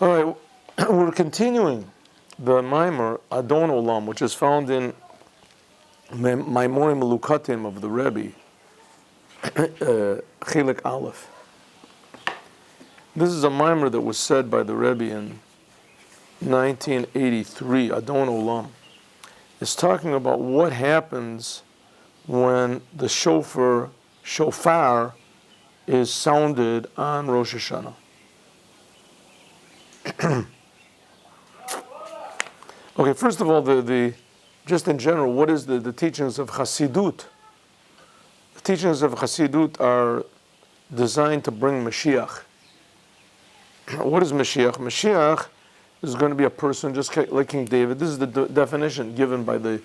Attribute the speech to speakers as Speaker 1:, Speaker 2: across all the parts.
Speaker 1: All right, we're continuing the Maimer Adon Olam, which is found in Maimorim Melukatim of the Rebbe, Chelik Aleph. This is a Maimer that was said by the Rebbe in 1983, Adon Olam. It's talking about what happens when the shofar is sounded on Rosh Hashanah. Okay, first of all, the just in general, what is the teachings of Chassidut? The teachings of Chassidut are designed to bring Mashiach. What is Mashiach? Mashiach is going to be a person just like King David. This is the definition given by the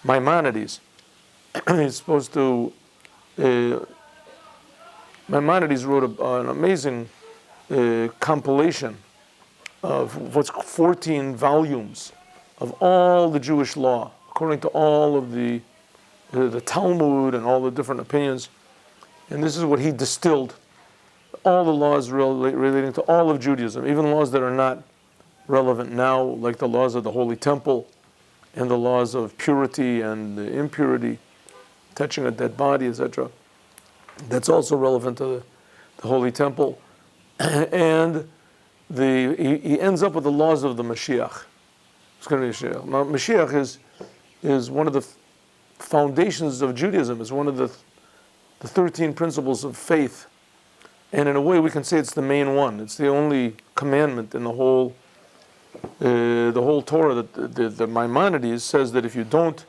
Speaker 1: Maimonides. He's supposed to... Maimonides wrote an amazing compilation of what's 14 volumes of all the Jewish law, according to all of the Talmud and all the different opinions. And this is what he distilled. All the laws relating to all of Judaism, even laws that are not relevant now, like the laws of the Holy Temple and the laws of purity and impurity, touching a dead body, etc. That's also relevant to the Holy Temple. And he ends up with the laws of the Mashiach. It's going to be Mashiach. Now, Mashiach is one of the foundations of Judaism. It's one of the 13 principles of faith. And in a way, we can say it's the main one. It's the only commandment in the whole Torah that the Maimonides says that if you don't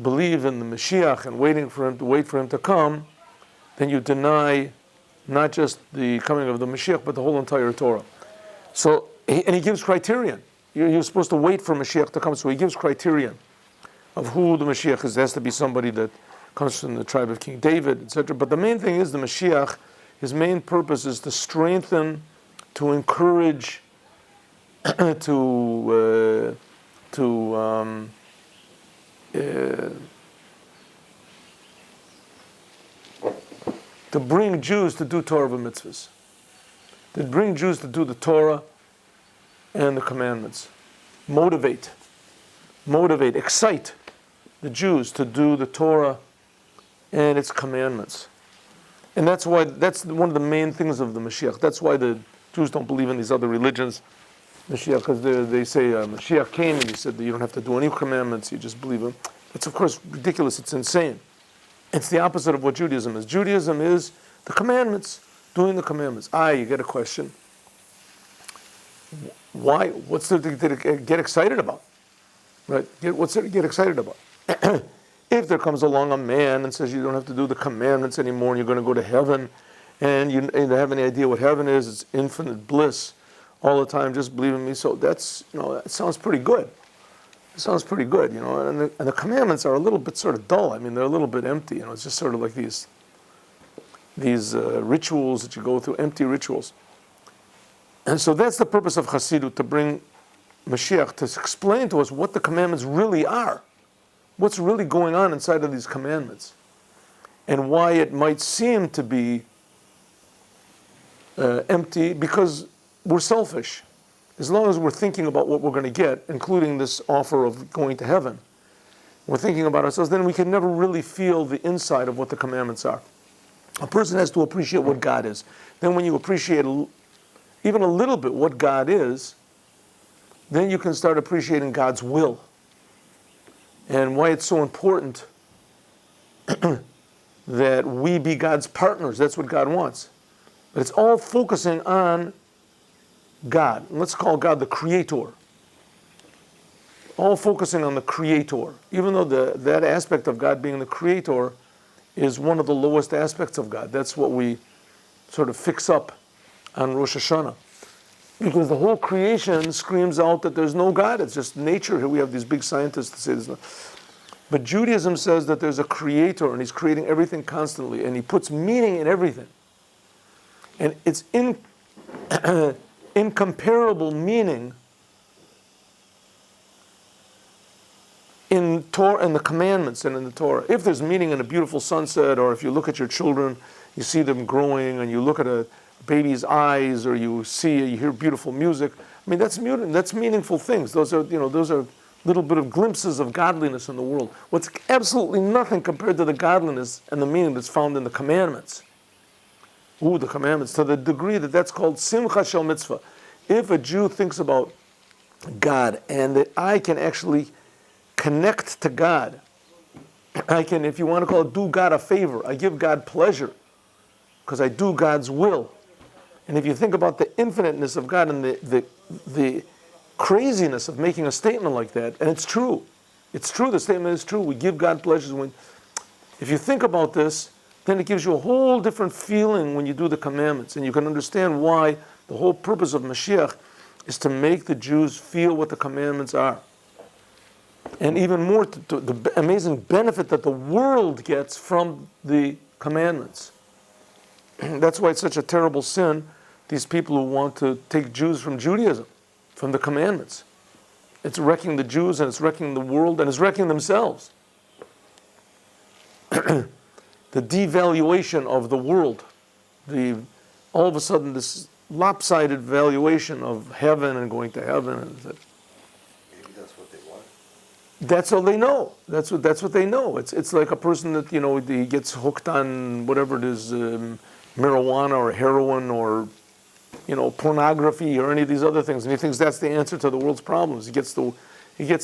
Speaker 1: believe in the Mashiach and wait for him to come, then you deny not just the coming of the Mashiach, but the whole entire Torah. So, and he gives criterion. You're supposed to wait for Mashiach to come, so he gives criterion of who the Mashiach is. It has to be somebody that comes from the tribe of King David, etc. But the main thing is the Mashiach, his main purpose is to strengthen, to encourage, to bring Jews to do Torah mitzvahs, to bring Jews to do the Torah and the commandments. Motivate, excite the Jews to do the Torah and its commandments. And that's one of the main things of the Mashiach. That's why the Jews don't believe in these other religions. Mashiach, because they say Mashiach came and he said that you don't have to do any commandments, you just believe him. It's of course ridiculous, it's insane. It's the opposite of what Judaism is. Judaism is the commandments, doing the commandments. You get a question. Why? What's there to get excited about? Right? What's there to get excited about? If there comes along a man and says you don't have to do the commandments anymore and you're going to go to heaven, and you don't have any idea what heaven is, it's infinite bliss all the time, just believe in me. So that sounds pretty good. It sounds pretty good, and the commandments are a little bit sort of dull. I mean, they're a little bit empty, it's just sort of like these rituals that you go through, empty rituals. And so that's the purpose of Chassidut, to bring Mashiach, to explain to us what the commandments really are, what's really going on inside of these commandments, and why it might seem to be empty, because we're selfish. As long as we're thinking about what we're going to get, including this offer of going to heaven, we're thinking about ourselves, then we can never really feel the inside of what the commandments are. A person has to appreciate what God is. Then when you appreciate even a little bit what God is, then you can start appreciating God's will and why it's so important that we be God's partners. That's what God wants. But it's all focusing on God. Let's call God the Creator. All focusing on the Creator. Even though that aspect of God being the Creator is one of the lowest aspects of God. That's what we sort of fix up on Rosh Hashanah. Because the whole creation screams out that there's no God. It's just nature. Here we have these big scientists that say there's no. But Judaism says that there's a Creator and He's creating everything constantly, and He puts meaning in everything. And it's incomparable meaning in Torah and the commandments and in the Torah. If there's meaning in a beautiful sunset, or if you look at your children, you see them growing, and you look at a baby's eyes, or you hear beautiful music. I I mean, that's meaningful things. Those are little bit of glimpses of godliness in the world. What's absolutely nothing compared to the godliness and the meaning that's found in the commandments. The commandments, to the degree that that's called simcha shel mitzvah. If a Jew thinks about God and that I can actually connect to God, I can, if you want to call it, do God a favor. I give God pleasure because I do God's will. And if you think about the infiniteness of God and the craziness of making a statement like that, and it's true. It's true, the statement is true. We give God pleasures. If you think about this, then it gives you a whole different feeling when you do the commandments. And you can understand why the whole purpose of Mashiach is to make the Jews feel what the commandments are. And even more, to the amazing benefit that the world gets from the commandments. That's why it's such a terrible sin, these people who want to take Jews from Judaism, from the commandments. It's wrecking the Jews, and it's wrecking the world, and it's wrecking themselves. The devaluation of the world, all of a sudden this lopsided valuation of heaven and going to heaven.
Speaker 2: Maybe that's what they want.
Speaker 1: That's all they know. That's what they know. It's like a person that he gets hooked on whatever it is, marijuana or heroin or pornography or any of these other things, and he thinks that's the answer to the world's problems. He gets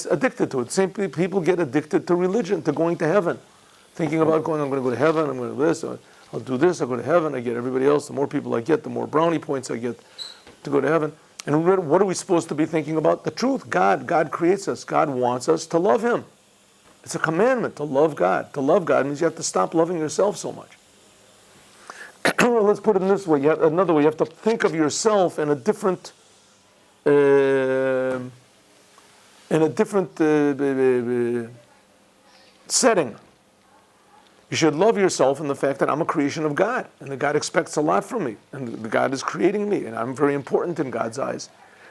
Speaker 1: addicted to it. Same people get addicted to religion, to going to heaven, thinking about I'm going to go to heaven. I'm going to do this. I'll do this. I'll go to heaven. I get everybody else. The more people I get, the more brownie points I get to go to heaven. And what are we supposed to be thinking about? The truth. God creates us. God wants us to love Him. It's a commandment to love God. To love God means you have to stop loving yourself so much. Let's put it in this way. Another way, you have to think of yourself in a different, setting. You should love yourself in the fact that I'm a creation of God, and that God expects a lot from me, and that God is creating me, and I'm very important in God's eyes.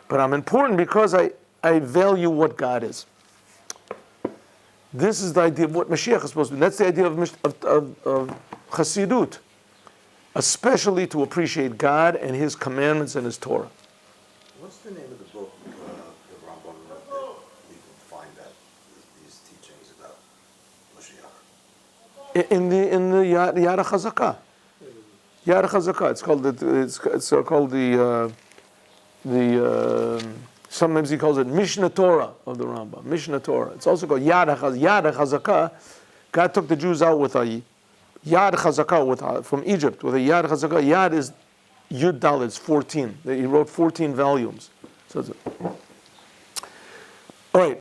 Speaker 1: But I'm important because I value what God is. This is the idea of what Mashiach is supposed to be. That's the idea of Chassidut. Especially to appreciate God and His commandments and His Torah.
Speaker 2: What's the name of the book, the Rambam, that we can find these teachings about Mashiach?
Speaker 1: In the Yad HaChazakah. Yad HaChazakah. It's called the sometimes he calls it Mishnah Torah of the Rambam. Mishnah Torah. It's also called Yad HaChazakah. God took the Jews out with a Yad Chazakah from Egypt, with a Yad Chazakah. Yad is Yud Dalet, it's 14. He wrote 14 volumes. So